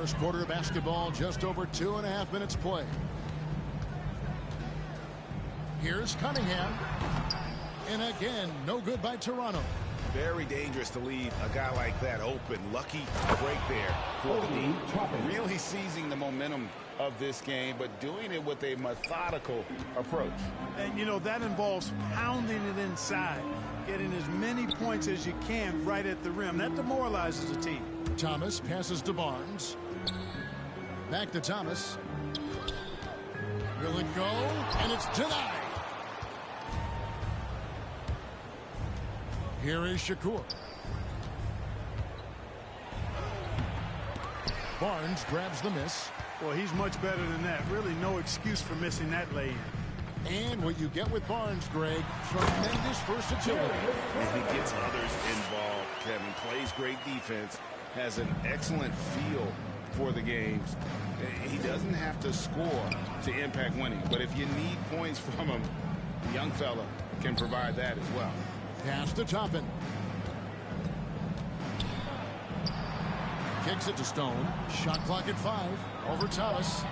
First quarter of basketball, just over 2.5 minutes play. Here's Cunningham. And again, no good by Toronto. Very dangerous to leave a guy like that open. Lucky break there for the D. Really seizing the momentum of this game, but doing it with a methodical approach. And, you know, that involves pounding it inside, getting as many points as you can right at the rim. That demoralizes a team. Thomas passes to Barnes. Back to Thomas. Will it go? And it's denied. Here is Shakur. Barnes grabs the miss. Well, he's much better than that. Really no excuse for missing that lay-in. And what you get with Barnes, Greg, tremendous versatility. And he gets others involved, Kevin. Plays great defense. Has an excellent feel for the games. He doesn't have to score to impact winning. But if you need points from him, the young fella can provide that as well. Pass to Toppin. Kicks it to Stone. Shot clock at 5. Over Thomas.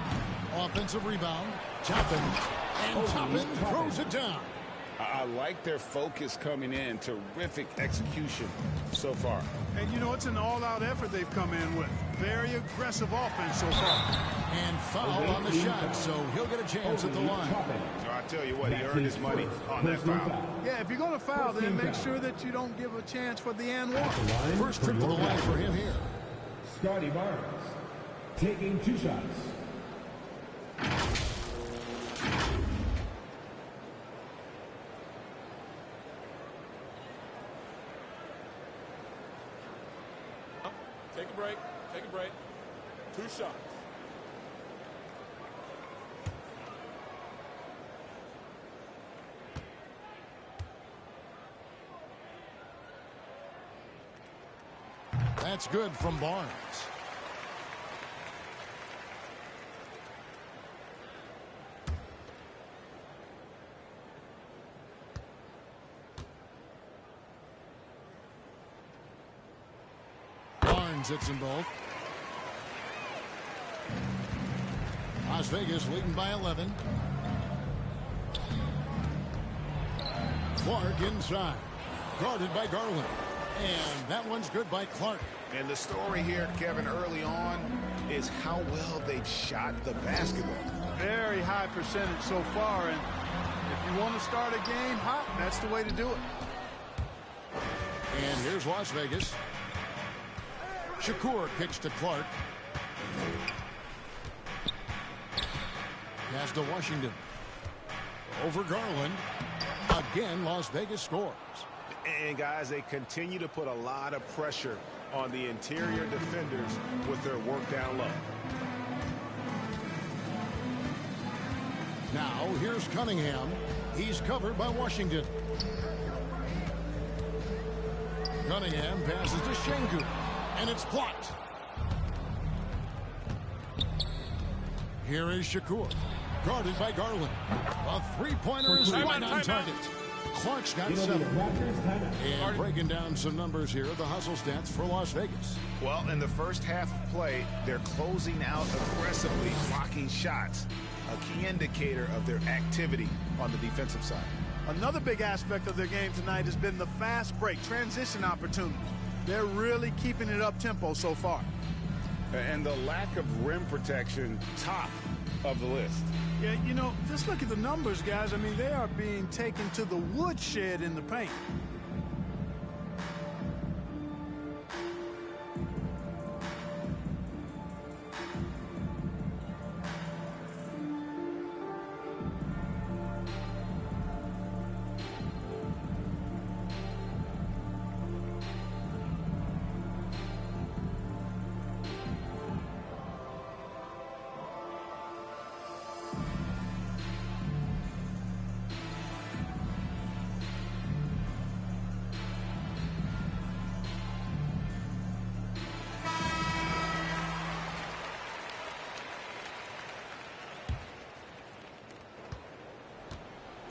Offensive rebound. Toppin. And Toppin throws it down. I like their focus coming in. Terrific execution so far. And, you know, it's an all-out effort they've come in with. Very aggressive offense so far. And foul on the shot, so he'll get a chance at the line. So I tell you what, he earned his money on that foul. Yeah, if you're going to foul, then make sure that you don't give a chance for the and one. First trip to the line for him here. Scotty Barnes taking 2 shots. Take a break. Take a break. 2 shots. That's good from Barnes. Barnes hits them both. Las Vegas leading by 11. Clark inside. Guarded by Garland. And that one's good by Clark. And the story here, Kevin, early on is how well they've shot the basketball. Very high percentage so far, and if you want to start a game hot, that's the way to do it. And here's Las Vegas. Shakur kicks to Clark. Pass to Washington. Over Garland. Again, Las Vegas scores. And, guys, they continue to put a lot of pressure on the interior defenders with their work down low. Now, here's Cunningham. He's covered by Washington. Cunningham passes to Şengün, and it's blocked. Here is Shakur, guarded by Garland. A three-pointer is right on target. Clark's got 7. And breaking down some numbers here, the hustle stats for Las Vegas. Well, in the first half of play, they're closing out aggressively, blocking shots. A key indicator of their activity on the defensive side. Another big aspect of their game tonight has been the fast break, transition opportunities. They're really keeping it up-tempo so far. And the lack of rim protection, top of the list. Yeah, you know, just look at the numbers, guys. I mean, they are being taken to the woodshed in the paint.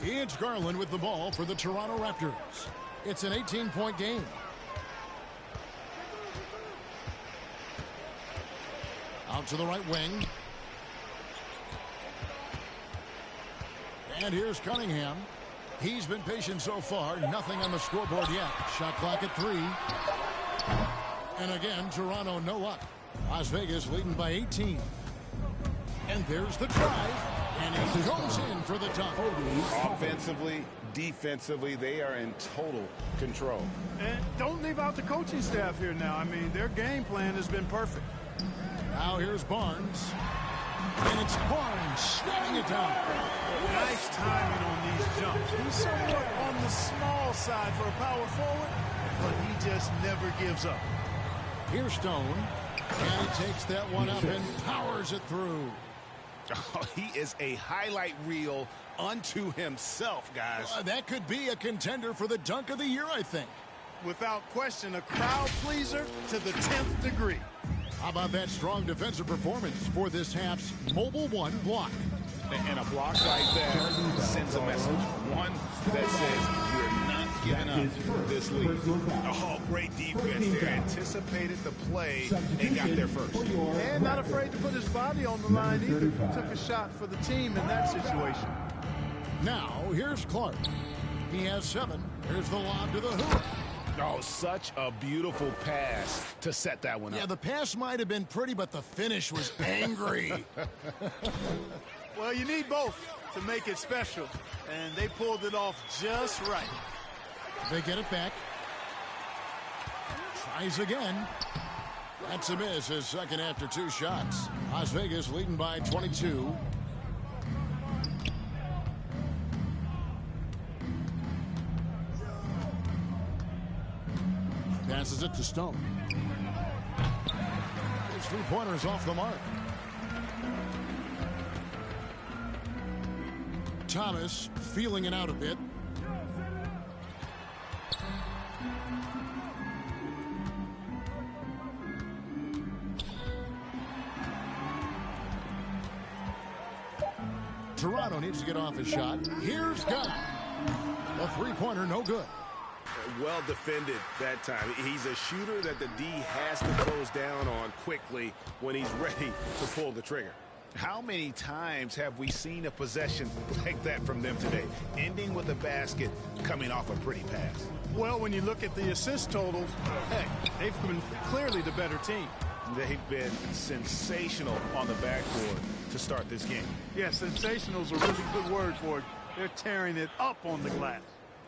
It's Garland with the ball for the Toronto Raptors. It's an 18-point game. to the right wing. And here's Cunningham. He's been patient so far. Nothing on the scoreboard yet. Shot clock at 3. And again, Toronto no luck. Las Vegas leading by 18. And there's the drive. And he goes in for the dunk. Offensively, defensively, they are in total control. And don't leave out the coaching staff here now. I mean, their game plan has been perfect. Now here's Barnes. And it's Barnes slamming it down. Nice timing on these jumps. He's somewhat on the small side for a power forward, but he just never gives up. Here's Stone. And he takes that one up and powers it through. Oh, he is a highlight reel unto himself, guys. That could be a contender for the dunk of the year, I think. Without question, a crowd pleaser to the 10th degree. How about that strong defensive performance for this half's Mobile One block? And a block like that sends a message. One that says you're not giving up this lead. Oh, great defense there. Anticipated the play and got there first. And not afraid to put his body on the line either. Took a shot for the team in that situation. Now, here's Clark. He has 7. Here's the lob to the hoop. Oh, such a beautiful pass to set that one up. Yeah, the pass might have been pretty, but the finish was angry. Well, you need both to make it special, and they pulled it off just right. They get it back. Tries again. That's a miss, his second after 2 shots. Las Vegas leading by 22. Passes it to Stone. His 3-pointers off the mark. Thomas feeling it out a bit. Toronto needs to get off his shot. Here's Gunn. The 3-pointer no good. Well defended that time. He's a shooter that the D has to close down on quickly when he's ready to pull the trigger. How many times have we seen a possession like that from them today, ending with a basket coming off a pretty pass? Well, when you look at the assist totals, heck, they've been clearly the better team. They've been sensational on the backboard to start this game. Yeah, sensational is a really good word for it. They're tearing it up on the glass.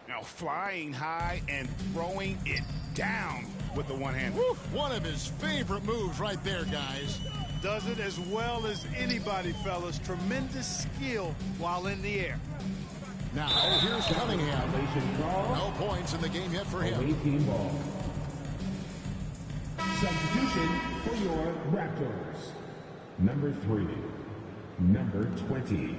Now flying high and throwing it down with the one hand. Woo, one of his favorite moves right there, guys. Does it as well as anybody, fellas. Tremendous skill while in the air. Now, here's Cunningham. No points in the game yet for him. Substitution for your Raptors. Number 3, number 20.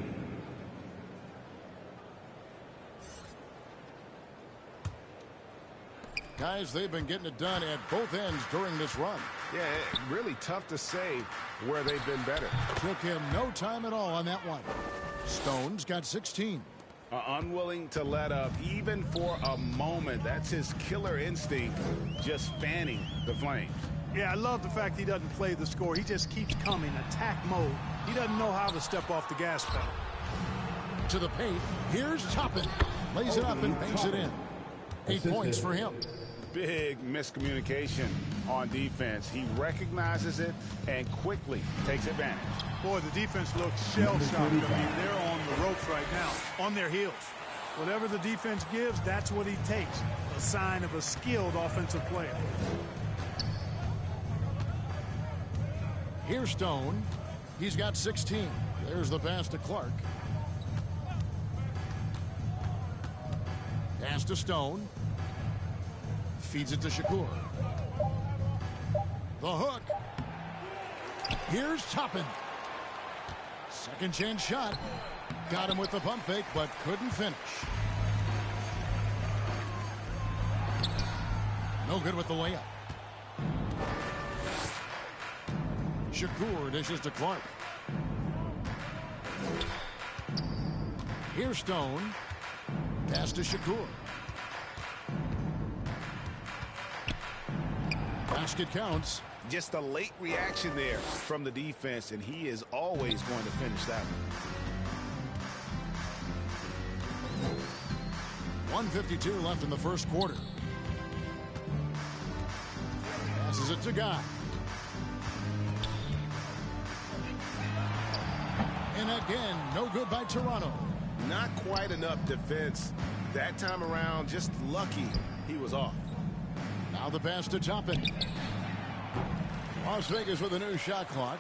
Guys, they've been getting it done at both ends during this run. Yeah, really tough to say where they've been better. Took him no time at all on that one. Stone's got 16. Unwilling to let up even for a moment. That's his killer instinct, just fanning the flames. Yeah, I love the fact he doesn't play the score. He just keeps coming, attack mode. He doesn't know how to step off the gas pedal. To the paint. Here's Toppin. Lays it up and banks it in. 8 points for him. Big miscommunication on defense. He recognizes it and quickly takes advantage. Boy, the defense looks shell-shocked. I mean, they're on the ropes right now, on their heels. Whatever the defense gives, that's what he takes. A sign of a skilled offensive player. Here's Stone. He's got 16. There's the pass to Clark. Pass to Stone. Feeds it to Shakur. The hook. Here's Toppin. Second chance shot. Got him with the pump fake, but couldn't finish. No good with the layup. Shakur dishes to Clark. Here's Stone. Pass to Shakur. Basket counts. Just a late reaction there from the defense, and he is always going to finish that one. 1:52 left in the first quarter. Passes it to Guy. And again, no good by Toronto. Not quite enough defense that time around. Just lucky he was off. Now the pass to Toppin. Las Vegas with a new shot clock.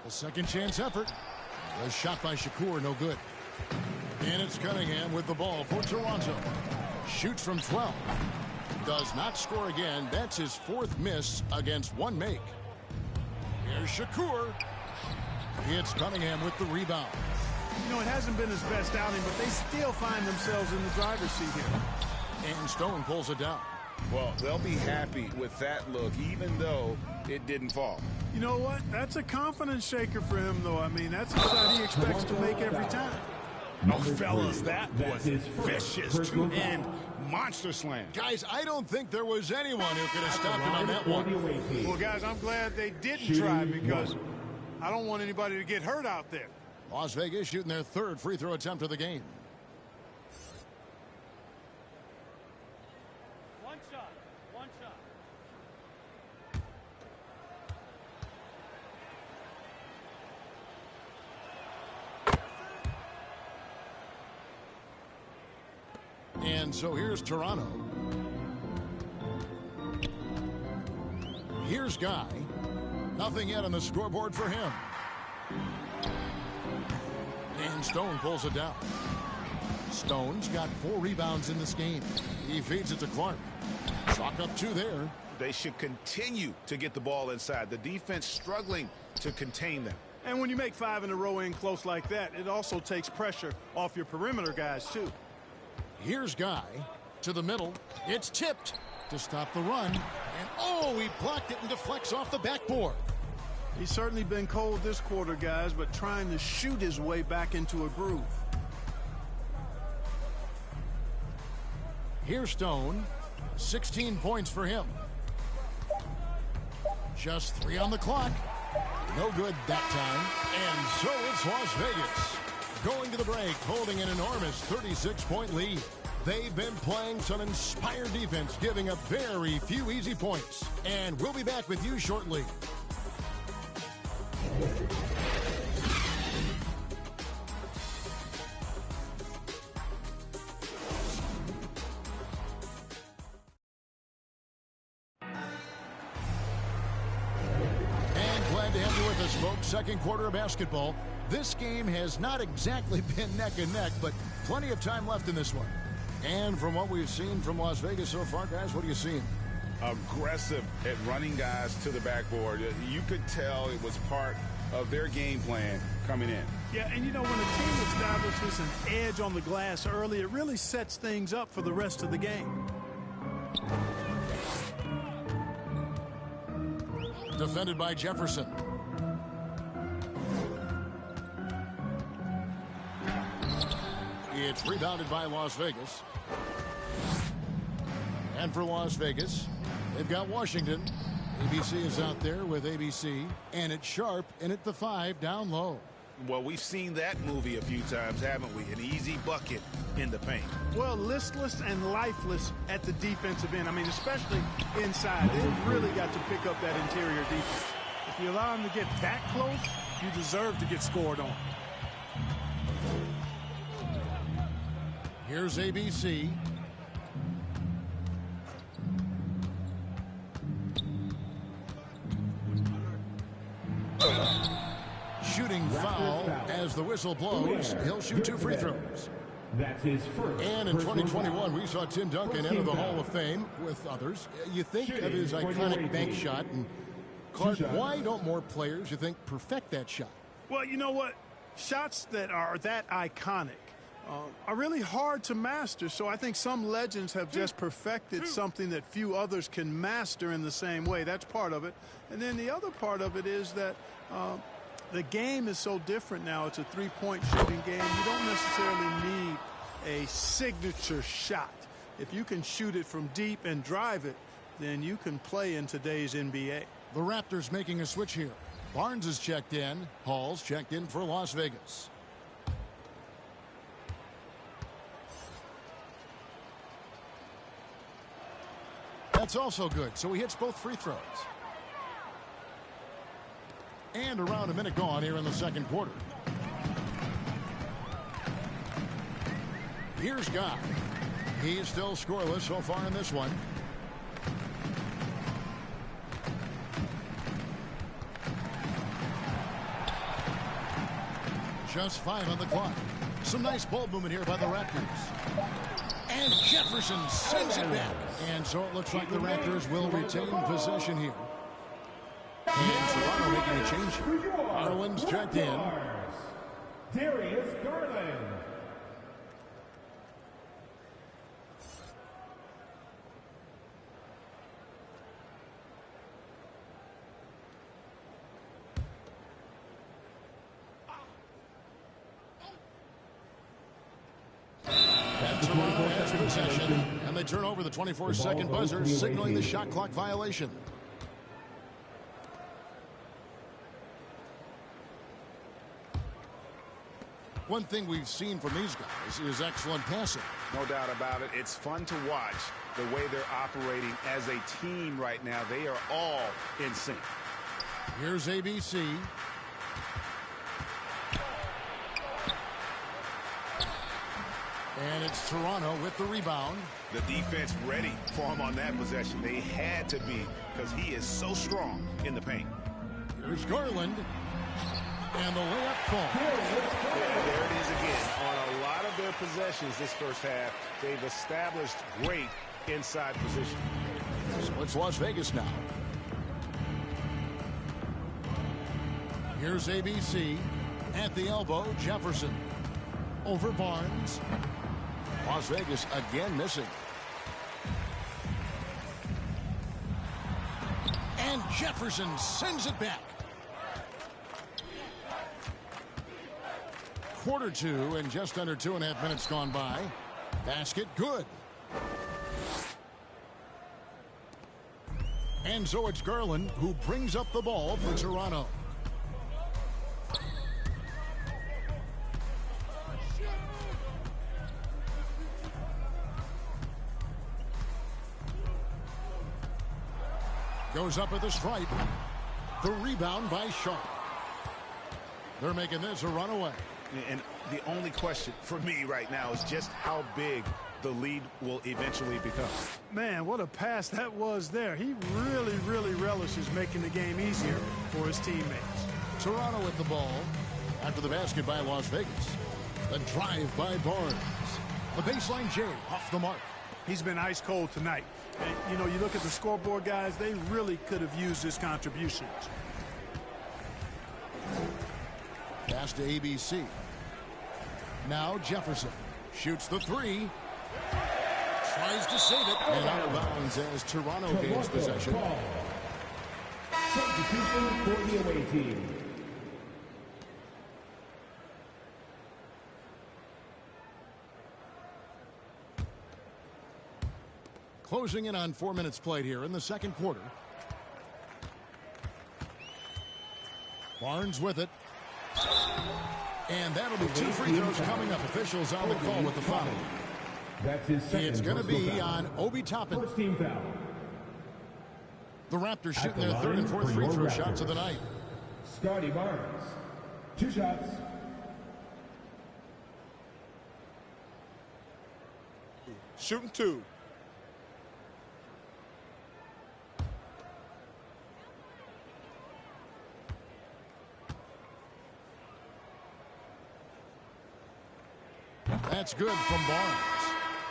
The second chance effort. The shot by Shakur, no good. And it's Cunningham with the ball for Toronto. Shoots from 12. Does not score again. That's his fourth miss against one make. Here's Shakur. It's Cunningham with the rebound. You know, it hasn't been his best outing, but they still find themselves in the driver's seat here. And Stone pulls it down. Well, they'll be happy with that look, even though it didn't fall. You know what? That's a confidence shaker for him, though. I mean, that's a shot he expects to make every time. Oh, fellas, that was vicious. Two-hand monster slam. Guys, I don't think there was anyone who could have stopped him on that one. Well, guys, I'm glad they didn't try, because I don't want anybody to get hurt out there. Las Vegas shooting their third free throw attempt of the game. One shot. And so here's Toronto. Here's Guy. Nothing yet on the scoreboard for him. And Stone pulls it down. Stone's got 4 rebounds in this game. He feeds it to Clark. Chalk up 2 there. They should continue to get the ball inside. The defense struggling to contain them. And when you make 5 in a row in close like that, it also takes pressure off your perimeter guys, too. Here's Guy to the middle. It's tipped to stop the run. And, oh, he blocked it and deflects off the backboard. He's certainly been cold this quarter, guys, but trying to shoot his way back into a groove. Here's Stone. 16 points for him. Just 3 on the clock. No good that time. And so it's Las Vegas. Going to the break, holding an enormous 36-point lead. They've been playing some inspired defense, giving up very few easy points. And we'll be back with you shortly. Glad to have you with us, folks. Second quarter of basketball. This game has not exactly been neck and neck, but plenty of time left in this one. And from what we've seen from Las Vegas so far, guys, what are you seeing? Aggressive at running guys to the backboard. You could tell it was part of their game plan coming in. Yeah, and you know, when a team establishes an edge on the glass early, it really sets things up for the rest of the game. Defended by Jefferson. It's rebounded by Las Vegas. And for Las Vegas, they've got Washington. ABC is out there with ABC. And it's Sharp in at the 5 down low. Well, we've seen that movie a few times, haven't we? An easy bucket in the paint. Well, listless and lifeless at the defensive end. I mean, especially inside. They've really got to pick up that interior defense. If you allow them to get that close, you deserve to get scored on. Here's ABC. Shooting foul as the whistle blows. He'll shoot 2 free throws. That's his first. And in 2021, we saw Tim Duncan enter the Hall of Fame with others. You think of his iconic bank shot. And Clark, why don't more players, you think, perfect that shot? Well, you know what? Shots that are that iconic are really hard to master. So I think some legends have just perfected something that few others can master in the same way. That's part of it. And then the other part of it is that the game is so different now. It's a 3-point shooting game. You don't necessarily need a signature shot. If you can shoot it from deep and drive it, then you can play in today's NBA. The Raptors making a switch here. Barnes is checked in. Hall's checked in for Las Vegas. That's also good, so he hits both free throws. And around a minute gone here in the second quarter. Here's Guy. He's still scoreless so far in this one. Just 5 on the clock. Some nice ball movement here by the Raptors. And Jefferson sends it back. And so it looks like the Raptors will retain possession here. And Toronto making a change here. Garland's checked in. Darius Garland. Toronto has possession, and they turn over the 24-second buzzer, signaling the shot clock violation. One thing we've seen from these guys is excellent passing. No doubt about it. It's fun to watch the way they're operating as a team right now. They are all in sync. Here's ABC. And it's Toronto with the rebound. The defense ready for him on that possession. They had to be, because he is so strong in the paint. Here's Garland. And the layup falls. Yeah, there it is again. On a lot of their possessions this first half, they've established great inside position. So it's Las Vegas now. Here's ABC. At the elbow, Jefferson. Over Barnes. Las Vegas again missing. And Jefferson sends it back. Quarter 2 and just under 2.5 minutes gone by. Basket good. And so it's Garland who brings up the ball for Toronto. Goes up at the stripe. The rebound by Sharp. They're making this a runaway. And the only question for me right now is just how big the lead will eventually become. Man, what a pass that was there. He really relishes making the game easier for his teammates. Toronto with the ball. After the basket by Las Vegas. The drive by Barnes. The baseline J off the mark. He's been ice cold tonight. And, you know, you look at the scoreboard, guys, they really could have used his contributions. Pass to ABC. Now Jefferson shoots the 3. Tries to save it. And out of bounds as Toronto gains possession. Substitution for the away team. Closing in on 4 minutes played here in the second quarter. Barnes with it. And that'll be 2 free throws coming up. Officials on the call with the foul. That's his second. It's going to be foul. on Obi Toppin. First team foul. The Raptors shooting their third and fourth free throw shots of the night. Scotty Barnes. 2 shots. Shooting 2. That's good from Barnes.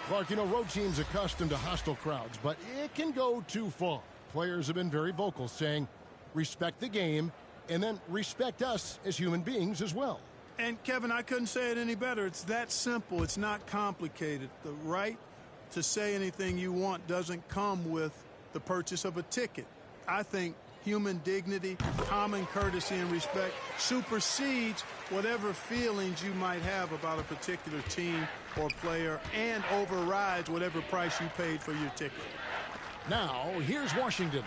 Clark, you know, road teams accustomed to hostile crowds, but it can go too far. Players have been very vocal, saying, respect the game, and then respect us as human beings as well. And, Kevin, I couldn't say it any better. It's that simple. It's not complicated. The right to say anything you want doesn't come with the purchase of a ticket. I think human dignity, common courtesy, and respect supersedes whatever feelings you might have about a particular team or player and overrides whatever price you paid for your ticket. Now, here's Washington.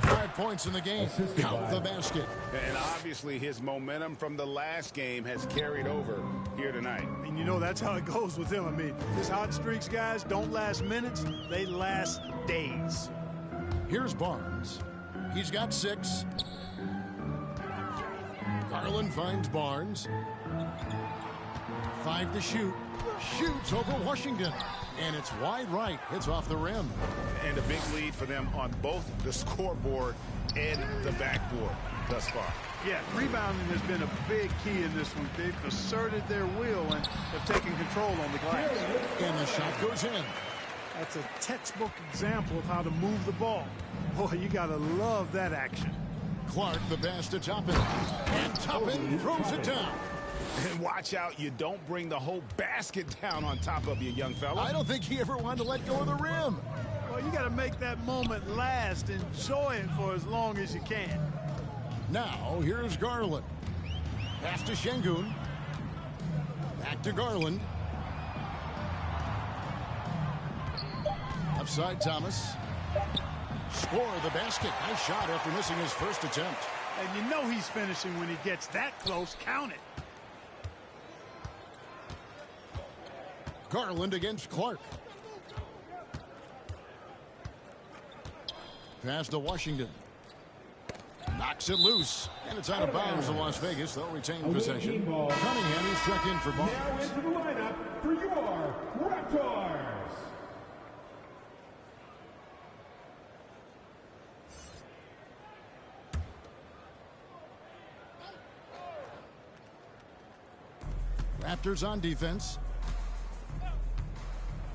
5 points in the game. Count the basket. And obviously his momentum from the last game has carried over here tonight. And you know that's how it goes with him. I mean, his hot streaks, guys, don't last minutes. They last days. Here's Barnes. He's got 6. Garland finds Barnes. 5 to shoot. Shoots over Washington. And it's wide right. It's off the rim. And a big lead for them on both the scoreboard and the backboard thus far. Yeah, rebounding has been a big key in this one. They've asserted their will and have taken control on the glass. And the shot goes in. That's a textbook example of how to move the ball. Boy, you got to love that action. Clark, the pass to Toppin. And Toppin throws it down. And watch out, you don't bring the whole basket down on top of you, young fella. I don't think he ever wanted to let go of the rim. Well, you got to make that moment last. Enjoy it for as long as you can. Now, here's Garland. Pass to Şengün. Back to Garland. Offside Thomas. Score the basket. Nice shot after missing his first attempt. And you know he's finishing when he gets that close. Count it. Garland against Clark. Pass to Washington. Knocks it loose. And it's out of bounds to Las Vegas. They'll retain possession. Cunningham is struck in for Barnes. Now into the lineup for your Raptors. Raptors on defense.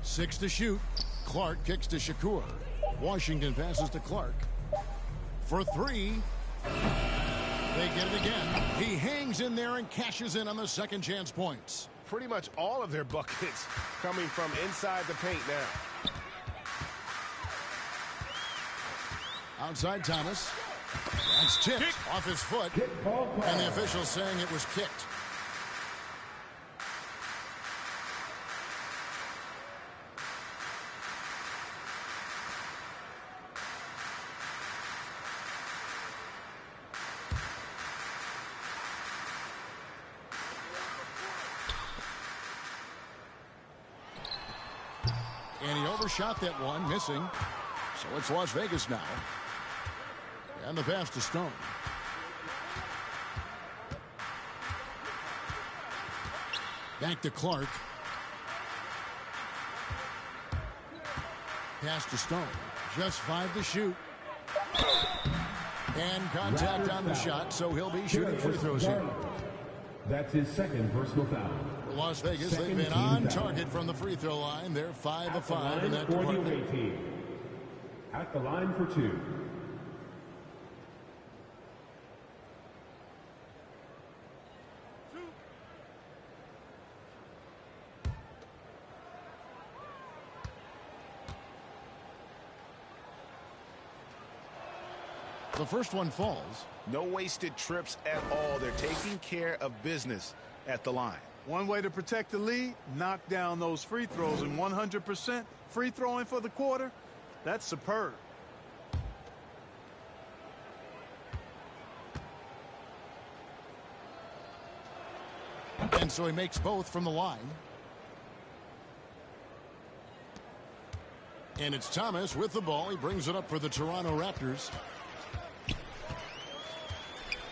6 to shoot. Clark kicks to Shakur. Washington passes to Clark. For 3. They get it again. He hangs in there and cashes in on the second chance points. Pretty much all of their buckets coming from inside the paint now. Outside Thomas. That's tipped off his foot. And the official saying it was kicked. And he overshot that one, missing. So it's Las Vegas now. And the pass to Stone. Back to Clark. Pass to Stone. Just 5 to shoot. And contact on the shot, so he'll be shooting free throws here. That's his second personal foul. For Las Vegas, they've been on target from the free throw line. They're 5 of 5 in that department. Team. At the line for 2. The first one falls. No wasted trips at all. They're taking care of business at the line. One way to protect the lead, knock down those free throws, and 100% free throwing for the quarter, that's superb. And so he makes both from the line. And it's Thomas with the ball. He brings it up for the Toronto Raptors.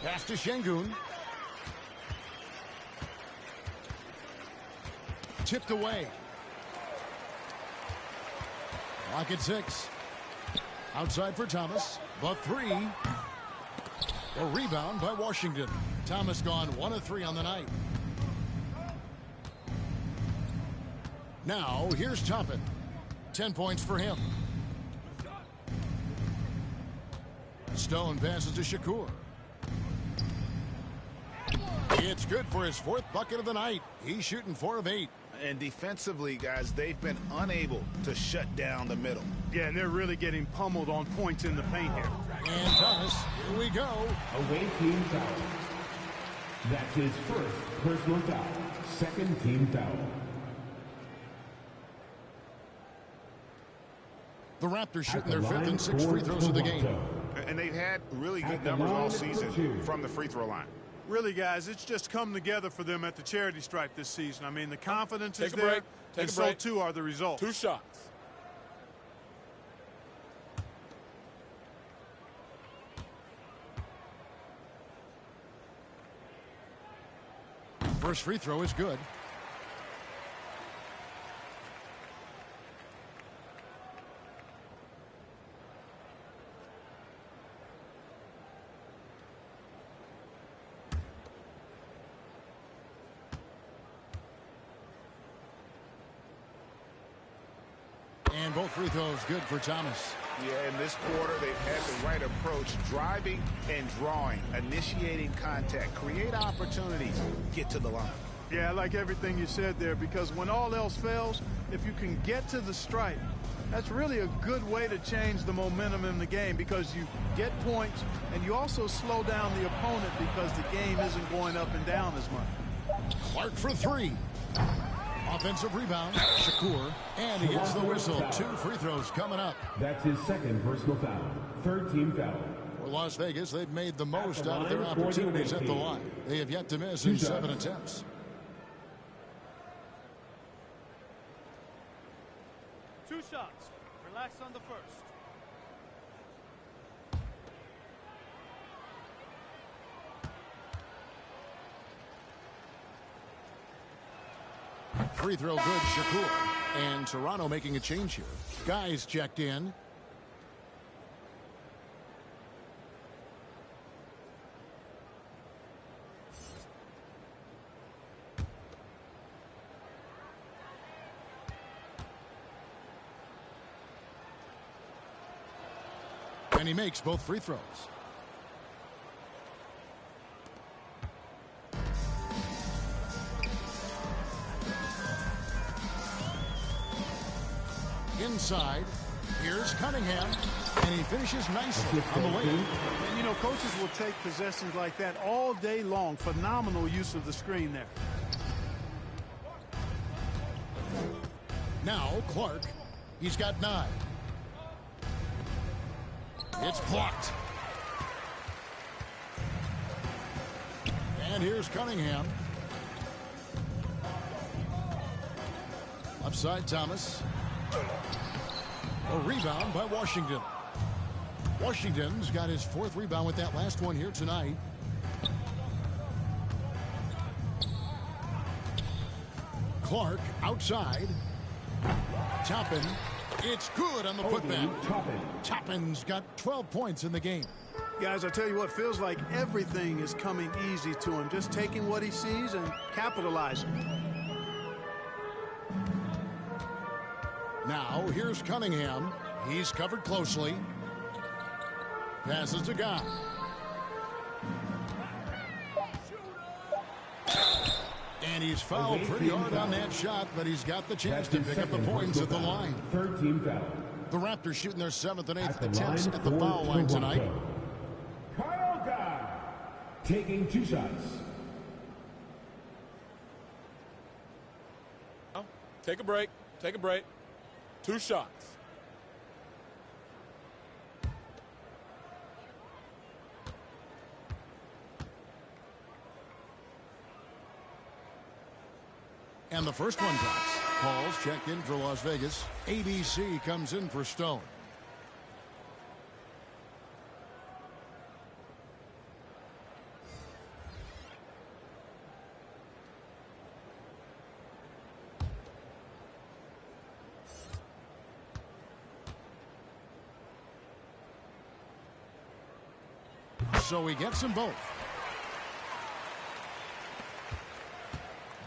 Pass to Şengün. Tipped away. Clock at 6. Outside for Thomas. The 3. A rebound by Washington. Thomas gone 1 of 3 on the night. Now here's Toppin. 10 points for him. Stone passes to Shakur. It's good for his 4th bucket of the night. He's shooting 4 of 8. And defensively, guys, they've been unable to shut down the middle. Yeah, and they're really getting pummeled on points in the paint here. And Thomas, here we go. Away team foul. That's his first personal foul. Second team foul. The Raptors shooting their 5th and 6th free throws of the game. And they've had really good numbers all season from the free throw line. Really, guys, it's just come together for them at the charity stripe this season. I mean, the confidence is there, and so too are the results. 2 shots. First free throw is good. And both free throws good for Thomas. Yeah, in this quarter, they've had the right approach, driving and drawing, initiating contact, create opportunities, get to the line. Yeah, I like everything you said there, because when all else fails, if you can get to the stripe, that's really a good way to change the momentum in the game, because you get points and you also slow down the opponent because the game isn't going up and down as much. Clark for 3. Offensive rebound, Shakur, and he gets the whistle. 2 free throws coming up. That's his 2nd personal foul. 3rd team foul. For Las Vegas, they've made the most out of their opportunities at the line. They have yet to miss in 7 attempts. Two shots. Relax on the first. Free throw good, Shakur. And Toronto making a change here. Guys checked in. And he makes both free throws. Inside, here's Cunningham, and he finishes nicely on the lane. And, you know, coaches will take possessions like that all day long. Phenomenal use of the screen there. Now, Clark, he's got 9. It's blocked. And here's Cunningham. Left side, Thomas. A rebound by Washington. Washington's got his 4th rebound with that last one here tonight. Clark outside. Toppin. It's good on the putback. Toppin's got 12 points in the game. Guys, I tell you what, feels like everything is coming easy to him. Just taking what he sees and capitalizing. Now, here's Cunningham. He's covered closely. Passes to Guy. And he's fouled pretty hard on that shot, but he's got the chance to pick up the points at the line. 3rd team foul. The Raptors shooting their 7th and 8th attempts at the foul line tonight. Kyle Guy taking 2 shots. Take a break. Take a break. 2 shots. And the first one drops. Paul's checked in for Las Vegas. ABC comes in for Stone. So he gets them both.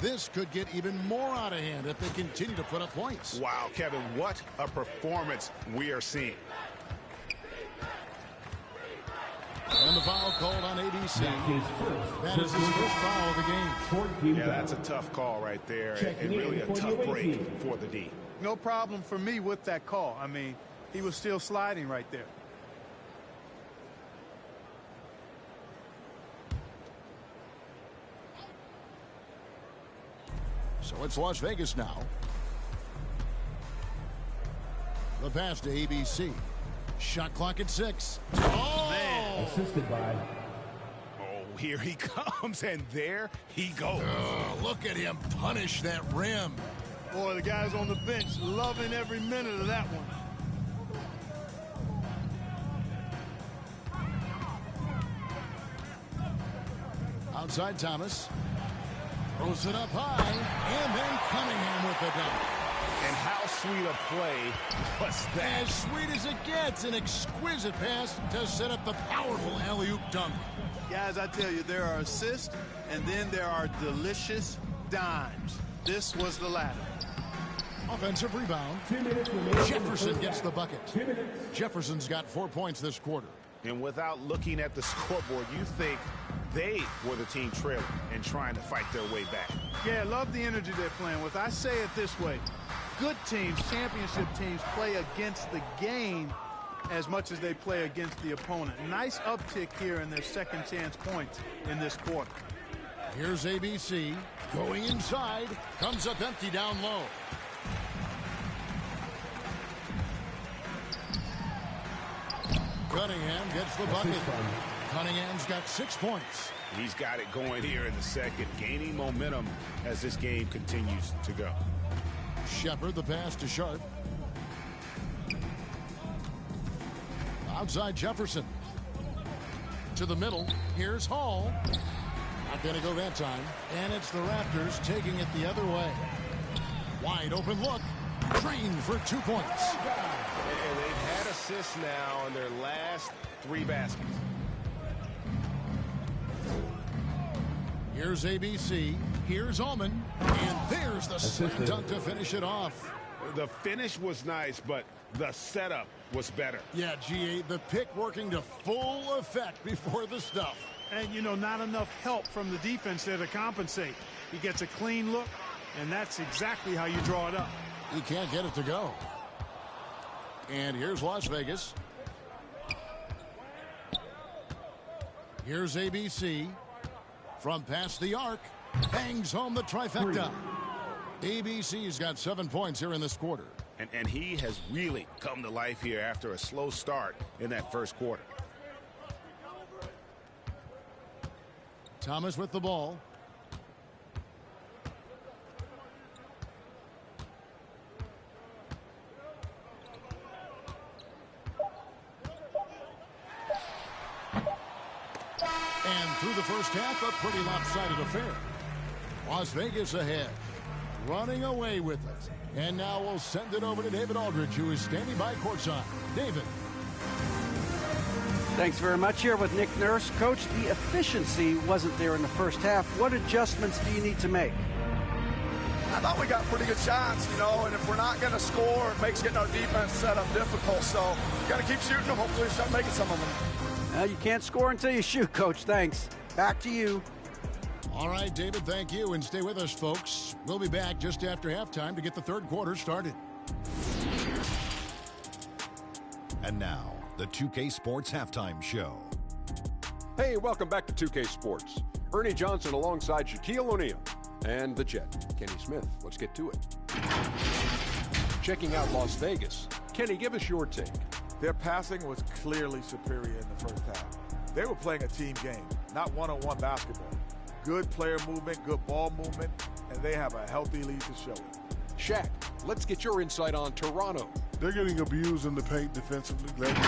This could get even more out of hand if they continue to put up points. Wow, Kevin, what a performance we are seeing. And the foul called on ABC. That is his first foul of the game. Yeah, that's a tough call right there, and really a tough break for the D. No problem for me with that call. I mean, he was still sliding right there. So it's Las Vegas now. The pass to ABC. Shot clock at 6. Oh! Man. Assisted by. Oh, here he comes, and there he goes. Look at him punish that rim. Boy, the guys on the bench loving every minute of that one. Outside Thomas. Throws it up high. And then Cunningham with the dunk. And how sweet a play was that? As sweet as it gets. An exquisite pass to set up the powerful alley-oop dunk. Guys, I tell you, there are assists, and then there are delicious dimes. This was the latter. Offensive rebound. 2 minutes remaining. Jefferson gets the bucket. 2 minutes. Jefferson's got 4 points this quarter. And without looking at the scoreboard, you think they were the team trailing and trying to fight their way back. Yeah, love the energy they're playing with. I say it this way. Good teams, championship teams, play against the game as much as they play against the opponent. Nice uptick here in their second chance points in this quarter. Here's ABC going inside. Comes up empty down low. Cunningham gets the bucket. Cunningham's got 6 points. He's got it going here in the second, gaining momentum as this game continues to go. Shepard the pass to Sharp. Outside Jefferson. To the middle. Here's Hall. Not going to go that time. And it's the Raptors taking it the other way. Wide open look. Drained for 2 points. And they've had assists now on their last 3 baskets. Here's ABC. Here's Ullman. And there's the slam dunk to finish it off. The finish was nice, but the setup was better. Yeah, GA, the pick working to full effect before the stuff. And, you know, not enough help from the defense there to compensate. He gets a clean look, and that's exactly how you draw it up. He can't get it to go. And here's Las Vegas. Here's ABC. From past the arc. Bangs home the trifecta. ABC's got 7 points here in this quarter. And he has really come to life here after a slow start in that first quarter. Thomas with the ball. And through the first half, a pretty lopsided affair. Las Vegas ahead. Running away with it. And now we'll send it over to David Aldridge, who is standing by courtside. David. Thanks very much. Here with Nick Nurse. Coach, the efficiency wasn't there in the first half. What adjustments do you need to make? I thought we got pretty good shots, you know, and if we're not going to score, it makes getting our defense set up difficult. So got to keep shooting them. Hopefully start making some of them. You can't score until you shoot, Coach. Thanks. Back to you. All right, David, thank you. And stay with us, folks. We'll be back just after halftime to get the third quarter started. And now, the 2K Sports Halftime Show. Hey, welcome back to 2K Sports. Ernie Johnson alongside Shaquille O'Neal and the Jet, Kenny Smith. Let's get to it. Checking out Las Vegas. Kenny, give us your take. Their passing was clearly superior in the first half. They were playing a team game, not one-on-one basketball. Good player movement, good ball movement, and they have a healthy lead to show it. Shaq, let's get your insight on Toronto. They're getting abused in the paint defensively. Glad they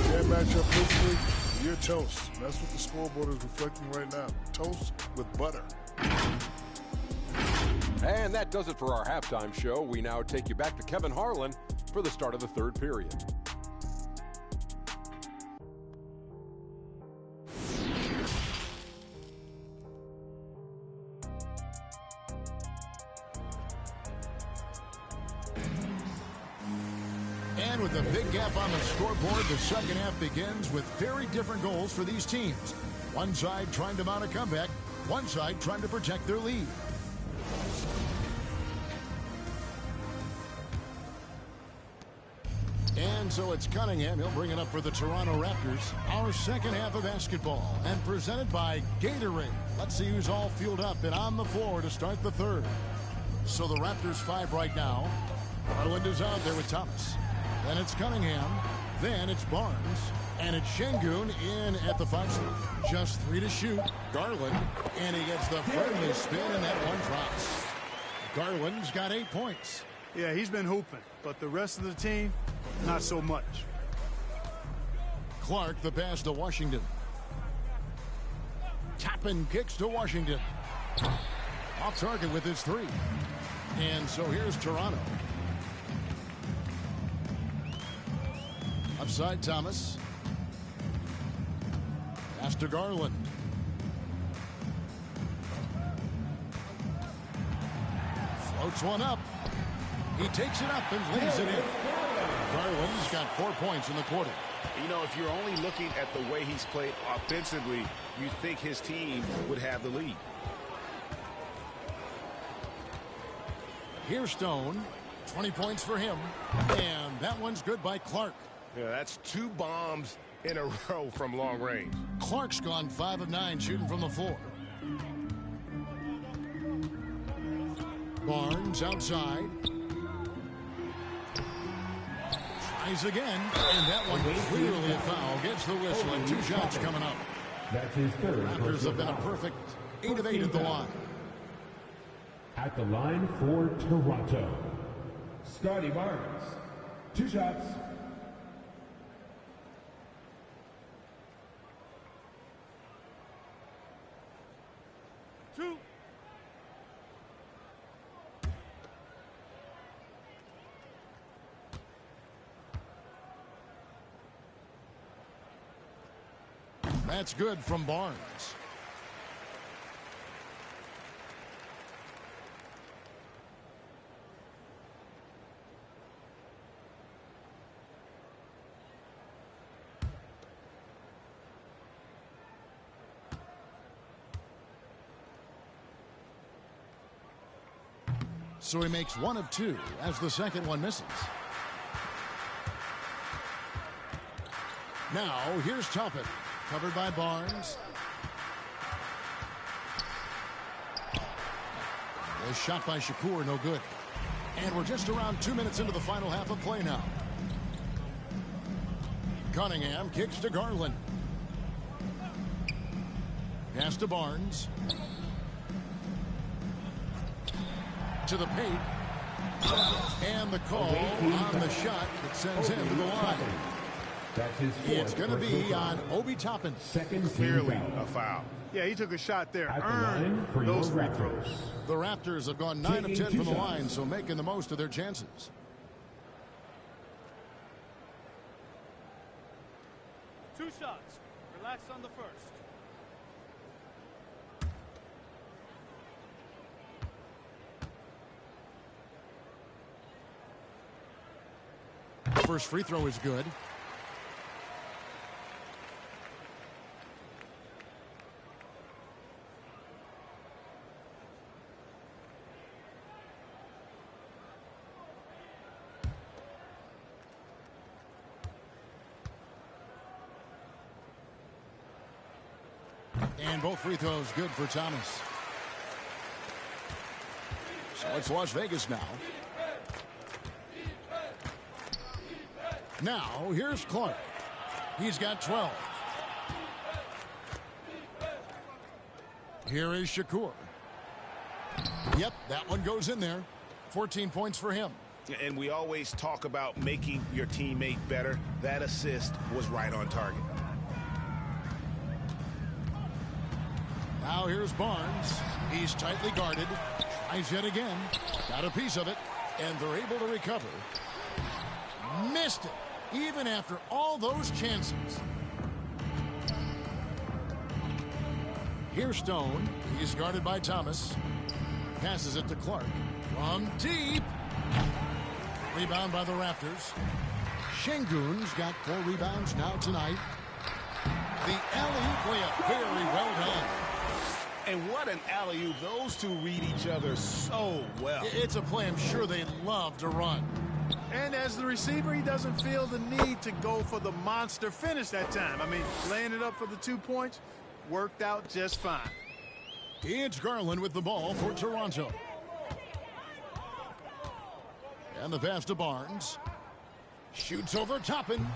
can't match up physically. You're toast. And that's what the scoreboard is reflecting right now. Toast with butter. And that does it for our halftime show. We now take you back to Kevin Harlan for the start of the third period. And with a big gap on the scoreboard, the second half begins with very different goals for these teams. One side trying to mount a comeback, one side trying to protect their lead. And so it's Cunningham. He'll bring it up for the Toronto Raptors. Our second half of basketball, and presented by Gatorade. Let's see who's all fueled up and on the floor to start the third. So the Raptors 5 right now. Garland is out there with Thomas. Then it's Cunningham. Then it's Barnes. And it's Şengün in at the 5 slot. Just 3 to shoot. Garland. And he gets the friendly spin, and that one drops. Garland's got 8 points. Yeah, he's been hooping, but the rest of the team, not so much. Clark, the pass to Washington. Toppin kicks to Washington. Off target with his 3. And so here's Toronto. Upside Thomas. Pass to Garland. Floats one up. He takes it up and lays it in. Garland's got 4 points in the quarter. You know, if you're only looking at the way he's played offensively, you think his team would have the lead. Here's Stone. 20 points for him. And that one's good by Clark. Yeah, that's 2 bombs in a row from long range. Clark's gone 5 of 9 shooting from the floor. Barnes outside. Tries again, and that one clearly a foul. Gets the whistle, and 2 shots coming up. That's his third. Raptors have been a perfect 8 of 8 at the line. At the line for Toronto, Scotty Barnes. 2 shots. That's good from Barnes. So he makes 1 of 2 as the second one misses. Now here's Toppin. Covered by Barnes. A shot by Shakur, no good. And we're just around 2 minutes into the final half of play now. Cunningham kicks to Garland. Pass to Barnes. To the paint. And the call on the shot that sends him to the line. That's his It's going to be on Obi Toppin. Clearly a foul. Yeah, he took a shot there. At the Earned line for those your free throws. The Raptors have gone 9 of 10 from the line, so making the most of their chances. Two shots. Relax on the first. First free throw is good. And both free throws good for Thomas. So it's Las Vegas now. Now, here's Clark. He's got 12. Here is Shakur. Yep, that one goes in there. 14 points for him. And we always talk about making your teammate better. That assist was right on target. Now here's Barnes. He's tightly guarded. Tries yet again. Got a piece of it. And they're able to recover. Missed it. Even after all those chances. Here's Stone. He's guarded by Thomas. Passes it to Clark. From deep. Rebound by the Raptors. Şengün's got 4 rebounds now tonight. The alley-oop layup. Very well done. And what an alley-oop. Those two read each other so well. It's a play I'm sure they love to run. And as the receiver, he doesn't feel the need to go for the monster finish that time. I mean, laying it up for the 2 points worked out just fine. It's Garland with the ball for Toronto. And the pass to Barnes. Shoots over Toppin.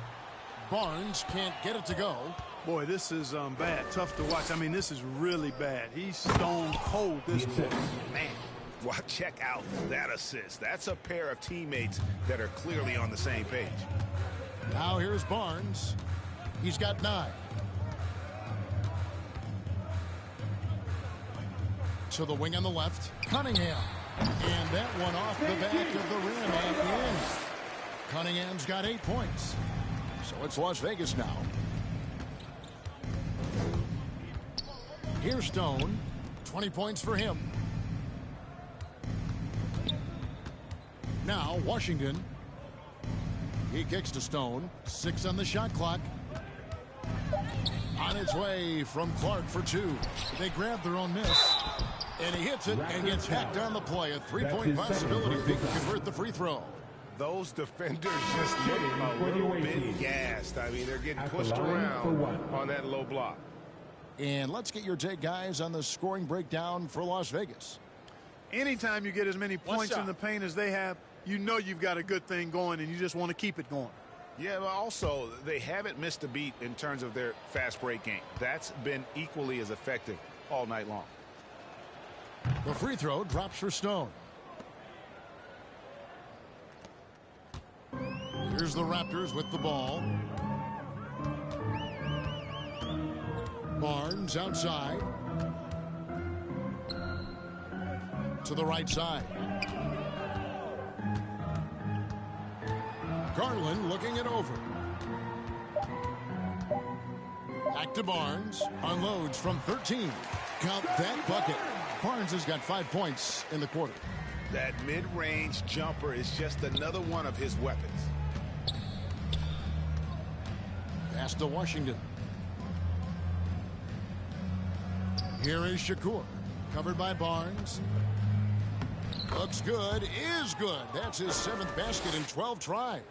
Barnes can't get it to go. Boy, this is bad. Tough to watch. I mean, this is really bad. He's stone cold this quarter. Man. Well, check out that assist. That's a pair of teammates that are clearly on the same page. Now here's Barnes. He's got 9. To the wing on the left. Cunningham. And that one off the back of the rim and in. Cunningham's got 8 points. So it's Las Vegas now. Here's Stone. 20 points for him. Now Washington. He kicks to Stone. 6 on the shot clock. On its way from Clark for 2. They grab their own miss. And he hits it and gets hacked on the play. A 3-point possibility if he can convert the free throw. Those defenders just look a little bit gassed. I mean, they're getting pushed around on that low block. And let's get your take, guys, on the scoring breakdown for Las Vegas. Anytime you get as many points in the paint as they have, you know you've got a good thing going, and you just want to keep it going. Yeah, but also, they haven't missed a beat in terms of their fast break game. That's been equally as effective all night long. The free throw drops for Stone. Here's the Raptors with the ball. Barnes outside. To the right side. Garland looking it over. Back to Barnes. Unloads from 13. Count that bucket. Barnes has got 5 points in the quarter. That mid-range jumper is just another one of his weapons. Pass to Washington. Here is Shakur. Covered by Barnes. Looks good. Is good. That's his 7th basket in 12 tries.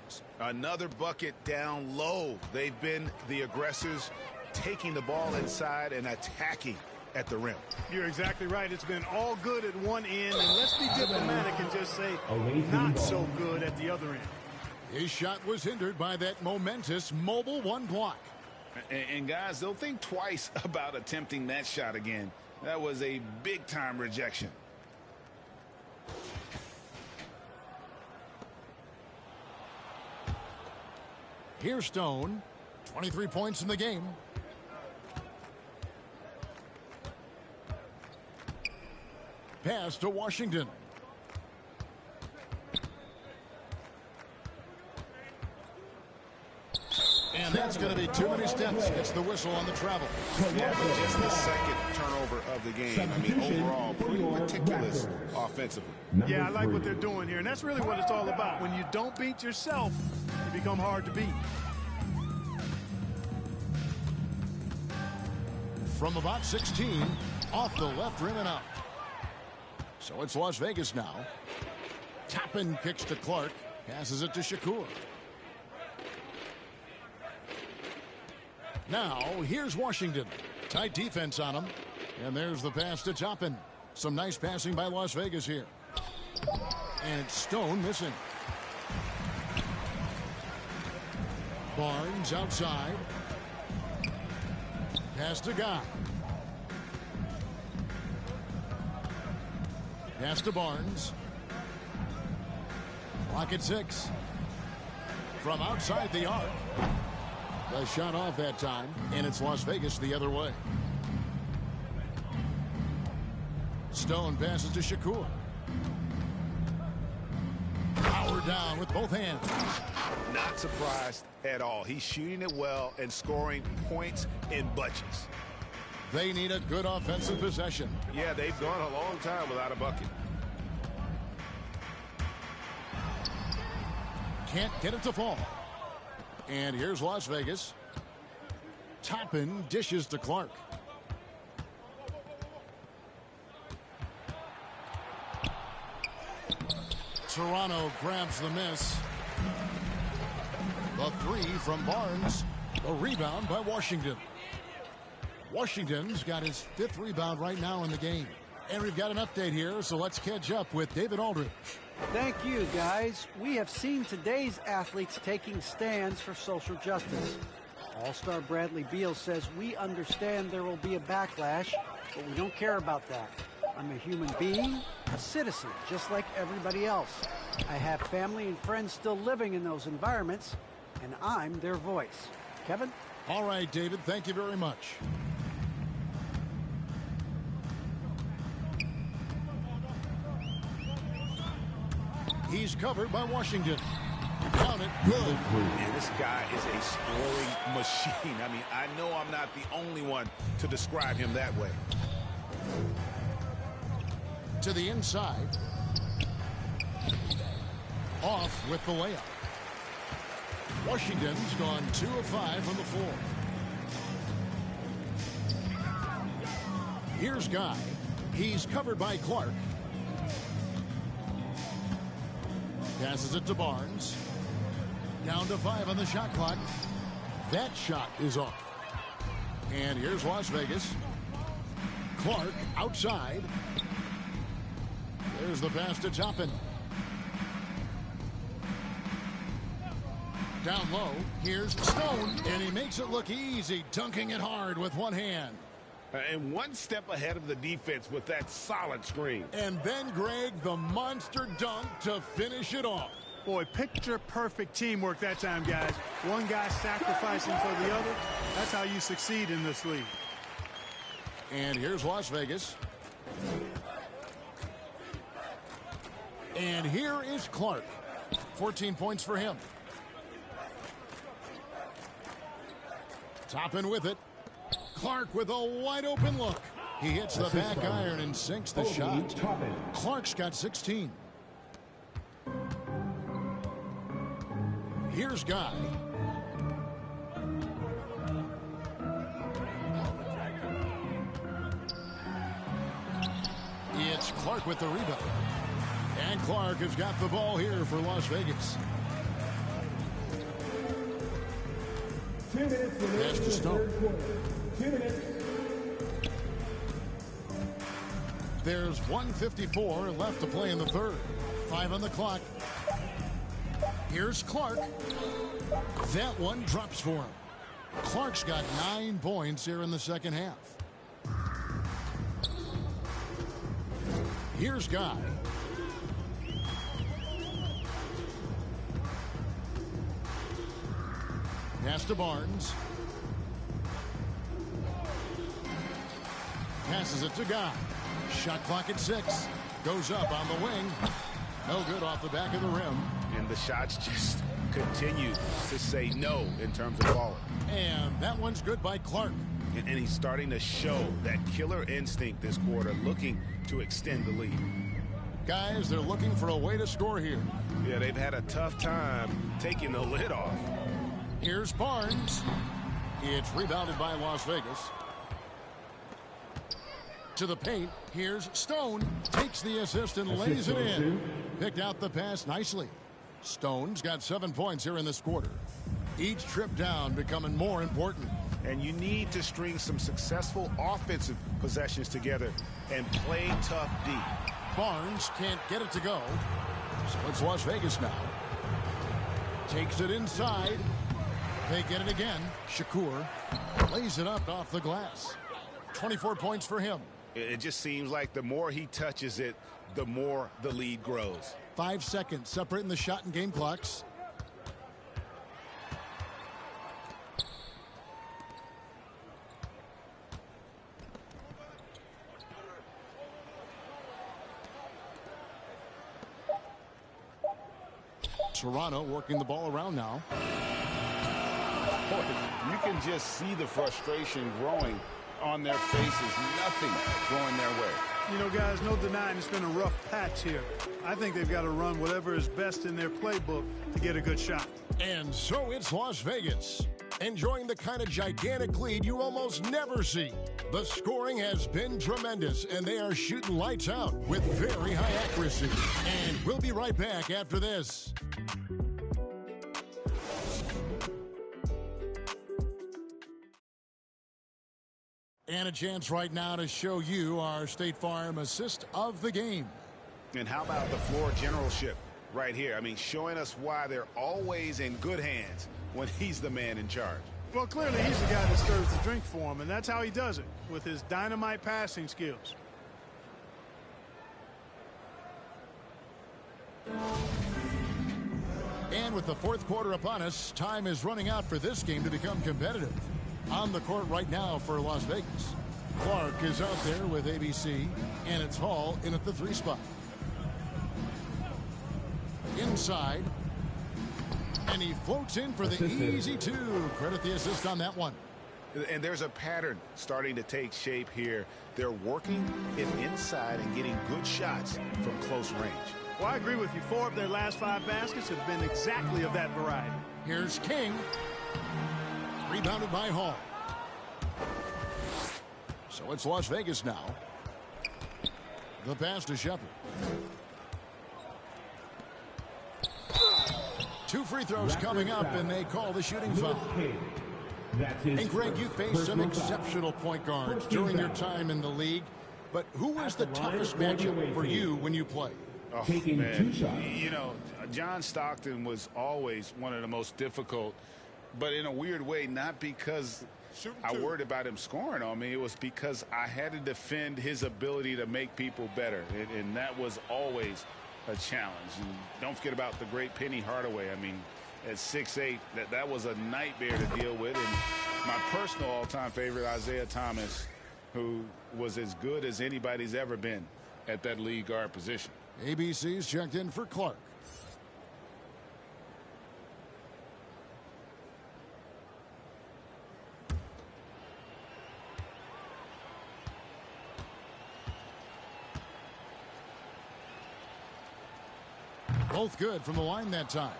Another bucket down low. They've been the aggressors, taking the ball inside and attacking at the rim. You're exactly right. It's been all good at one end, and let's be diplomatic and just say not so good at the other end. His shot was hindered by that momentous mobile 1 block. And guys, they'll think twice about attempting that shot again. That was a big-time rejection. Here's Stone. 23 points in the game. Pass to Washington. And that's going to be too many steps. It's the whistle on the travel. Yeah, but just the second turnover of the game. I mean, overall, pretty meticulous offensively. Yeah, I like what they're doing here, and that's really what it's all about. When you don't beat yourself, you become hard to beat. From about 16, off the left rim and out. So it's Las Vegas now. Toppin kicks to Clark. Passes it to Shakur. Now, here's Washington. Tight defense on him. And there's the pass to Toppin. Some nice passing by Las Vegas here. And it's Stone missing. Barnes outside. Pass to Guy. Pass to Barnes. Clock at 6. From outside the arc. The shot off that time, and it's Las Vegas the other way. Stone passes to Shakur. Power down with both hands. Not surprised at all. He's shooting it well and scoring points in bunches. They need a good offensive possession. Yeah, they've gone a long time without a bucket. Can't get it to fall. And here's Las Vegas. Toppin dishes to Clark. Toronto grabs the miss. The 3 from Barnes. A rebound by Washington. Washington's got his 5th rebound right now in the game. And we've got an update here, so let's catch up with David Aldridge. Thank you, guys. We have seen today's athletes taking stands for social justice. All-Star Bradley Beal says, we understand there will be a backlash, but we don't care about that. I'm a human being, a citizen, just like everybody else. I have family and friends still living in those environments, and I'm their voice. Kevin? All right, David, thank you very much. He's covered by Washington. Count it, good. And this guy is a scoring machine. I mean, I know I'm not the only one to describe him that way. To the inside. Off with the layup. Washington's gone 2 of 5 from the floor. Here's Guy. He's covered by Clark. Passes it to Barnes. Down to 5 on the shot clock. That shot is off. And here's Las Vegas. Clark outside. There's the pass to Toppin. Down low, here's Stone, and he makes it look easy, dunking it hard with one hand. And one step ahead of the defense with that solid screen. And then, Greg, the monster dunk to finish it off. Boy, picture-perfect teamwork that time, guys. One guy sacrificing for the other. That's how you succeed in this league. And here's Las Vegas. And here is Clark. 14 points for him. Toppin with it. Clark with a wide-open look. He hits the back iron and sinks the shot. Clark's got 16. Here's Guy. It's Clark with the rebound. And Clark has got the ball here for Las Vegas. Pass to Stone. 2 minutes. There's 1:54 left to play in the third. 5 on the clock. Here's Clark. That one drops for him. Clark's got 9 points here in the second half. Here's Guy. Pass to Barnes. Passes it to Guy. Shot clock at 6. Goes up on the wing. No good off the back of the rim. And the shots just continue to say no in terms of falling. And that one's good by Clark. And he's starting to show that killer instinct this quarter, looking to extend the lead. Guys, they're looking for a way to score here. Yeah, they've had a tough time taking the lid off. Here's Barnes. It's rebounded by Las Vegas. To the paint. Here's Stone. Takes the assist and lays it in. Picked out the pass nicely. Stone's got 7 points here in this quarter. Each trip down becoming more important. And you need to string some successful offensive possessions together and play tough D. Barnes can't get it to go. So it's Las Vegas now. Takes it inside. They get it again. Shakur lays it up off the glass. 24 points for him. It just seems like the more he touches it, the more the lead grows. 5 seconds separating the shot and game clocks. Toronto working the ball around now. Boy, you can just see the frustration growing on their faces. Nothing going their way. You know, guys, no denying it's been a rough patch here. I think they've got to run whatever is best in their playbook to get a good shot. And so it's Las Vegas, enjoying the kind of gigantic lead you almost never see. The scoring has been tremendous, and they are shooting lights out with very high accuracy. And we'll be right back after this. And a chance right now to show you our State Farm assist of the game. And how about the floor generalship right here? I mean, showing us why they're always in good hands when he's the man in charge. Well, clearly he's the guy that stirs the drink for him, and that's how he does it, with his dynamite passing skills. And with the fourth quarter upon us, time is running out for this game to become competitive. On the court right now for Las Vegas, Clark is out there with ABC, and it's Hall in at the 3 spot. Inside, and he floats in for the easy 2. Credit the assist on that one. And there's a pattern starting to take shape here. They're working it inside and getting good shots from close range. Well, I agree with you. 4 of their last 5 baskets have been exactly of that variety. Here's King. Rebounded by Hall. So it's Las Vegas now. The pass to Shepard. 2 free throws coming up, and they call the shooting foul. And Greg, you faced some exceptional point guards during your time in the league, but who was the toughest matchup for you when you played? Oh, man. You know, John Stockton was always one of the most difficult, but in a weird way, not because I worried about him scoring on me. It was because I had to defend his ability to make people better, and that was always a challenge. And don't forget about the great Penny Hardaway. I mean, at 6'8", that was a nightmare to deal with. And my personal all-time favorite, Isaiah Thomas, who was as good as anybody's ever been at that lead guard position. ABC's checked in for Clark. Both good from the line that time.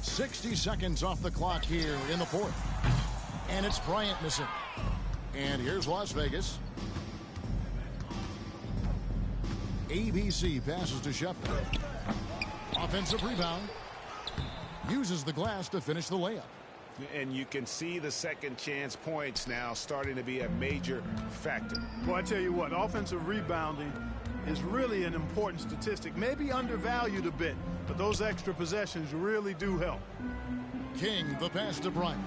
.60 seconds off the clock here in the 4th. And it's Bryant missing. And here's Las Vegas. ABC passes to Shepard. Offensive rebound. Uses the glass to finish the layup. And you can see the second chance points now starting to be a major factor. Well, I tell you what, offensive rebounding is really an important statistic, maybe undervalued a bit, but those extra possessions really do help. King, the pass to Bryant.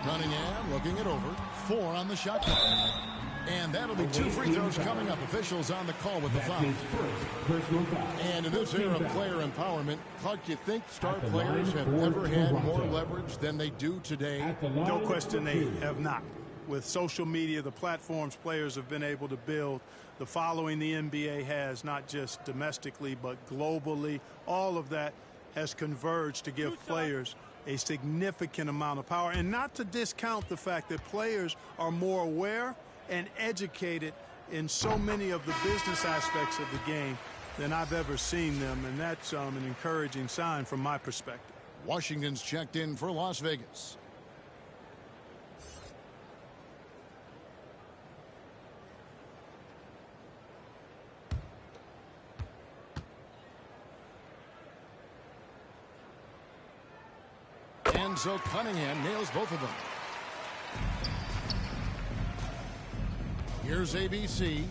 Cunningham looking it over. 4 on the shot clock. And that'll be 2 free throws coming up. Officials on the call with the foul. And in this era of player empowerment, Clark, do you think star players have ever had more leverage than they do today? No question they have not. With social media, the platforms players have been able to build, the following the NBA has, not just domestically but globally, all of that has converged to give players a significant amount of power. And not to discount the fact that players are more aware and educated in so many of the business aspects of the game than I've ever seen them, and that's an encouraging sign from my perspective. Washington's checked in for Las Vegas. And so Cunningham nails both of them. Here's ABC.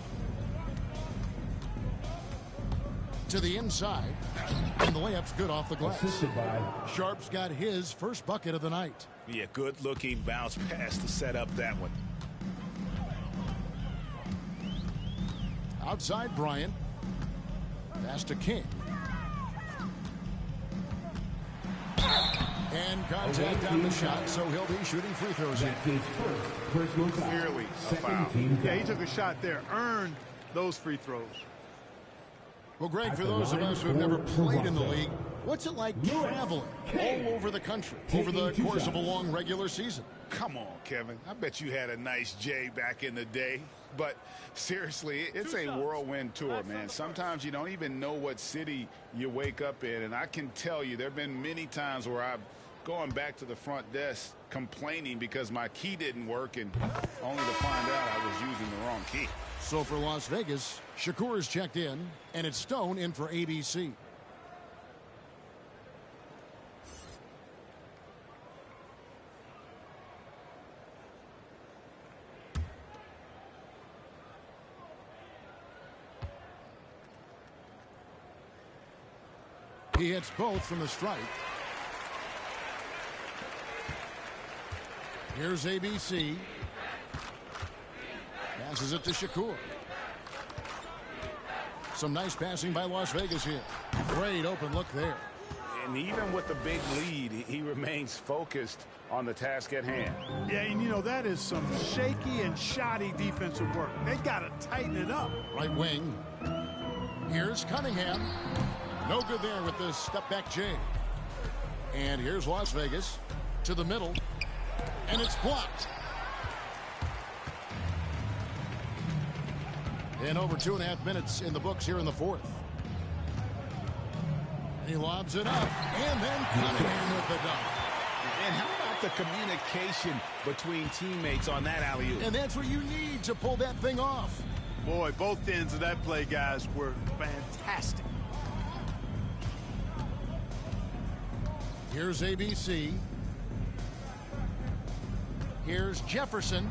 To the inside. And the layup's good off the glass. Sharp's got his first bucket of the night. Yeah, good-looking bounce pass to set up that one. Outside Bryant. Pass to King. And contact on the shot, so he'll be shooting free throws here. Clearly a foul. Yeah, he took a shot there, earned those free throws. Well, Greg, for those of us who have never played in the league, what's it like traveling all over the country over the course of a long regular season? Come on, Kevin. I bet you had a nice J back in the day. But seriously, it's a whirlwind tour, man. Sometimes you don't even know what city you wake up in. And I can tell you there have been many times where I've gone back to the front desk complaining because my key didn't work, and only to find out I was using the wrong key. So for Las Vegas, Shakur is checked in, and it's Stone in for ABC. He hits both from the strike. Here's ABC. Passes it to Shakur. Some nice passing by Las Vegas here. Great open look there. And even with the big lead, he remains focused on the task at hand. Yeah, and you know, that is some shaky and shoddy defensive work. They got to tighten it up. Right wing. Here's Cunningham. No good there with the step-back J. And here's Las Vegas to the middle. And it's blocked. And over 2.5 minutes in the books here in the fourth. He lobs it up. And then Cunningham with the dunk. And how about the communication between teammates on that alley-oop? And that's what you need to pull that thing off. Boy, both ends of that play, guys, were fantastic. Here's ABC. Here's Jefferson.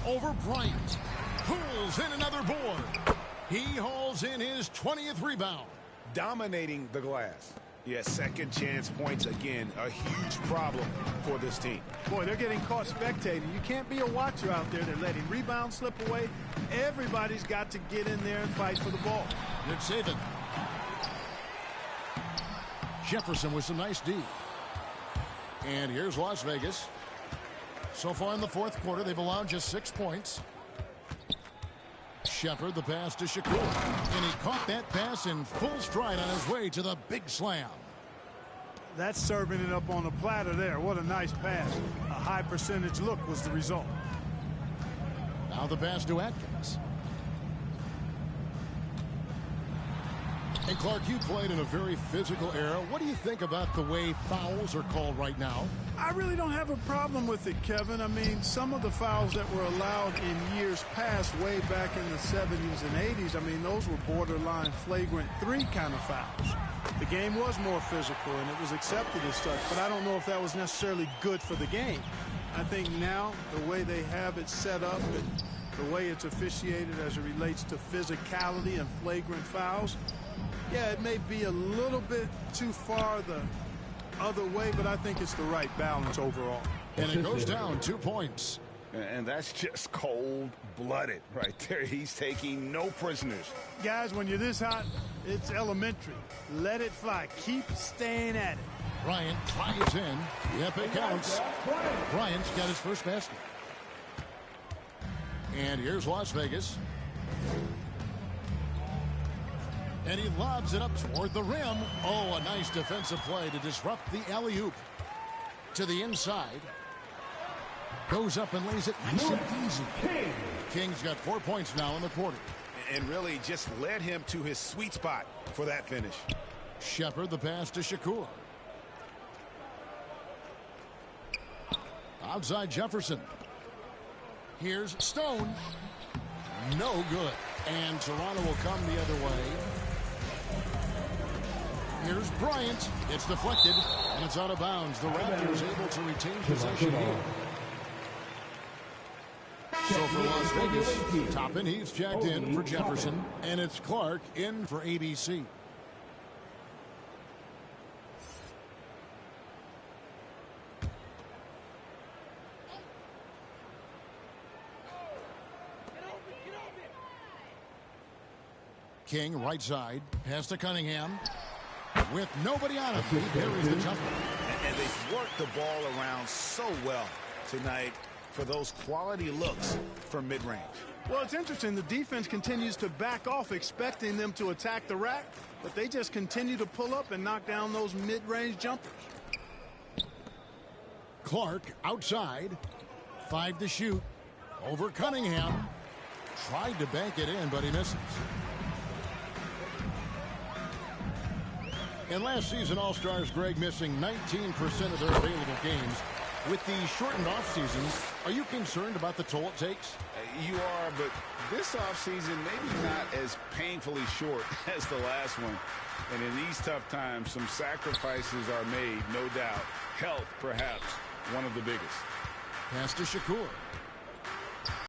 Over Bryant. Pulls in another board. He hauls in his 20th rebound. Dominating the glass. Yeah, second chance points again. A huge problem for this team. Boy, they're getting caught spectating. You can't be a watcher out there. They're letting rebounds slip away. Everybody's got to get in there and fight for the ball. Good saving. Jefferson with some nice D. And here's Las Vegas. So far in the fourth quarter, they've allowed just 6 points. Shepard, the pass to Shakur. And he caught that pass in full stride on his way to the big slam. That's serving it up on a platter there. What a nice pass. A high percentage look was the result. Now the pass to Atkins. And Clark, you played in a very physical era. What do you think about the way fouls are called right now? I really don't have a problem with it, Kevin. I mean, some of the fouls that were allowed in years past, way back in the 70s and 80s, I mean, those were borderline flagrant 3 kind of fouls. The game was more physical, and it was accepted as such, but I don't know if that was necessarily good for the game. I think now, the way they have it set up and the way it's officiated as it relates to physicality and flagrant fouls, yeah, it may be a little bit too far the other way, but I think it's the right balance overall. And it goes down 2 points. And that's just cold-blooded right there. He's taking no prisoners. Guys, when you're this hot, it's elementary. Let it fly. Keep staying at it. Bryant tries in. Yep, it counts. Bryant's got his first basket. And here's Las Vegas. And he lobs it up toward the rim. Oh, a nice defensive play to disrupt the alley-oop. To the inside. Goes up and lays it nice and easy. King's got 4 points now in the quarter. And really just led him to his sweet spot for that finish. Shepard, the pass to Shakur. Outside Jefferson. Here's Stone. No good. And Toronto will come the other way. Here's Bryant. It's deflected, and it's out of bounds. The Raptors able to retain possession here. So for Las Vegas, Toppin, he's checked in for Jefferson, and it's Clark in for ABC. King, right side, pass to Cunningham. With nobody on him, he buries the jumper. And they've worked the ball around so well tonight for those quality looks from mid-range. Well, it's interesting. The defense continues to back off, expecting them to attack the rack, but they just continue to pull up and knock down those mid-range jumpers. Clark outside. 5 to shoot. Over Cunningham. Tried to bank it in, but he misses. And last season, All-Stars Greg missing 19% of their available games. With the shortened off seasons, are you concerned about the toll it takes? You are, but this offseason maybe not as painfully short as the last one. And in these tough times, some sacrifices are made, no doubt. Health, perhaps, one of the biggest. Pass to Shakur.